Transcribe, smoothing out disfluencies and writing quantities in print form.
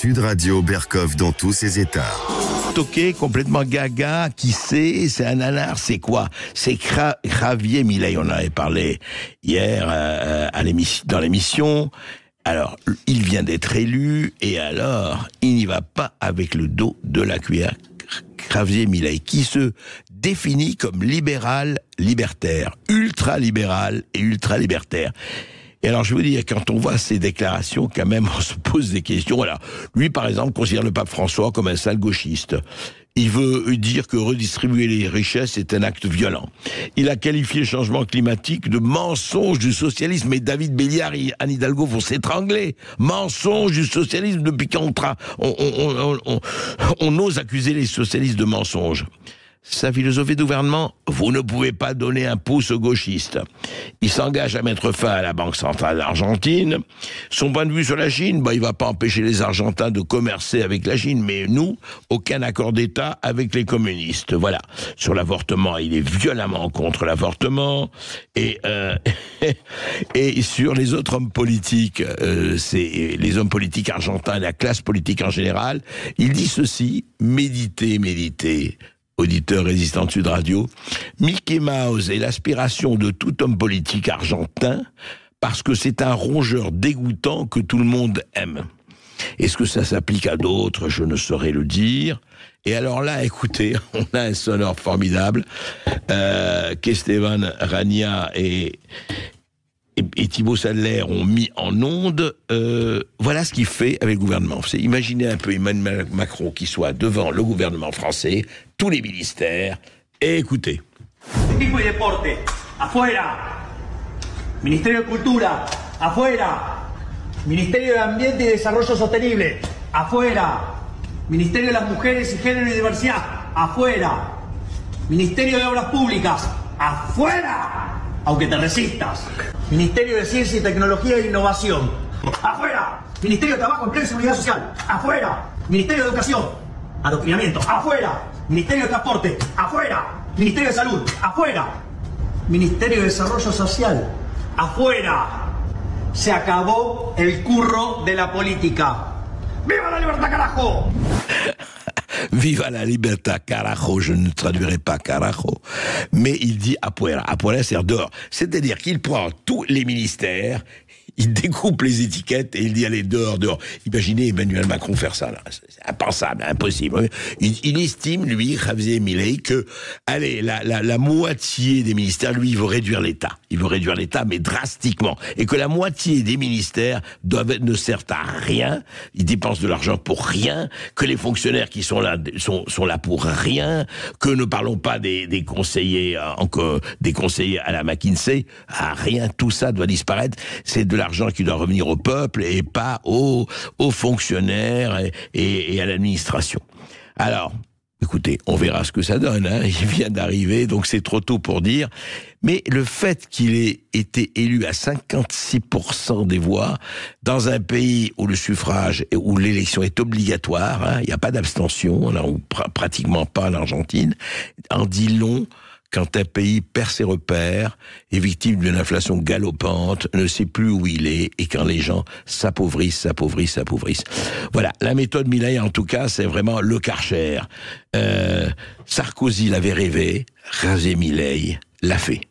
Sud Radio Berkoff dans tous ses états. Toqué, complètement gaga, qui c'est un nanar, c'est quoi? C'est Javier Milei, on en avait parlé hier dans l'émission. Alors, il vient d'être élu, et alors, il n'y va pas avec le dos de la cuillère. Javier Milei, qui se définit comme libéral-libertaire, ultra-libéral et ultra-libertaire. Et alors, je veux dire, quand on voit ces déclarations, quand même, on se pose des questions. Alors, lui, par exemple, considère le pape François comme un sale gauchiste. Il veut dire que redistribuer les richesses est un acte violent. Il a qualifié le changement climatique de mensonge du socialisme. Et David Béliard et Anne Hidalgo vont s'étrangler. Mensonge du socialisme, depuis quand on ose accuser les socialistes de mensonge. Sa philosophie de gouvernement, vous ne pouvez pas donner un pouce aux gauchistes. Il s'engage à mettre fin à la Banque centrale argentine. Son point de vue sur la Chine, il va pas empêcher les Argentins de commercer avec la Chine, mais nous, aucun accord d'État avec les communistes. Voilà. Sur l'avortement, il est violemment contre l'avortement. Et sur les autres hommes politiques, c'est les hommes politiques argentins et la classe politique en général, il dit ceci: méditez. Auditeur résistant de Sud Radio, Mickey Mouse est l'aspiration de tout homme politique argentin parce que c'est un rongeur dégoûtant que tout le monde aime. Est-ce que ça s'applique à d'autres? Je ne saurais le dire. Et alors là, écoutez, on a un sonore formidable qu'Esteban Rania et Thibaut Sadler ont mis en onde. Voilà ce qu'il fait avec le gouvernement. Imaginez un peu Emmanuel Macron qui soit devant le gouvernement français, tous les ministères, et écoutez. Turismo y deporte, afuera. Ministerio de Cultura, afuera. Ministerio de Ambiente y Desarrollo Sostenible, afuera. Ministerio de las Mujeres y Género y Diversidad, afuera. Ministerio de Obras Públicas, afuera. Aunque te resistas. Ministerio de Ciencia y Tecnología e Innovación, afuera. Ministerio de Trabajo, Empleo y Seguridad Social, afuera. Ministerio de Educación, adoctrinamiento, afuera. Ministerio de Transporte, afuera. Ministerio de Salud, afuera. Ministerio de Desarrollo Social, afuera. Se acabó el curro de la política. ¡Viva la libertad, carajo! Viva la libertad, carajo, je ne traduirai pas carajo, mais il dit afuera. Afuera, c'est dehors. C'est-à-dire qu'il prend tous les ministères, il découpe les étiquettes et il dit allez, dehors. Imaginez Emmanuel Macron faire ça, là. C'est impensable, impossible. Il estime, lui, Javier Milei, que, allez, la moitié des ministères, lui, il veut réduire l'État. Il veut réduire l'État, mais drastiquement. Et que la moitié des ministères ne servent à rien. Ils dépensent de l'argent pour rien. Que les fonctionnaires qui sont là, sont là pour rien. Que ne parlons pas des conseillers, des conseillers à la McKinsey. À rien. Tout ça doit disparaître. C'est de l'argent qui doit revenir au peuple et pas aux fonctionnaires et à l'administration. Alors, écoutez, on verra ce que ça donne, hein. Il vient d'arriver, donc c'est trop tôt pour dire. Mais le fait qu'il ait été élu à 56% des voix, dans un pays où le suffrage, où l'élection est obligatoire, hein, il n'y a pas d'abstention, ou pratiquement pas en Argentine, en dit long quand un pays perd ses repères, est victime d'une inflation galopante, ne sait plus où il est, et quand les gens s'appauvrissent. Voilà, la méthode Milei, en tout cas, c'est vraiment le Karcher. Sarkozy l'avait rêvé, Javier Milei l'a fait.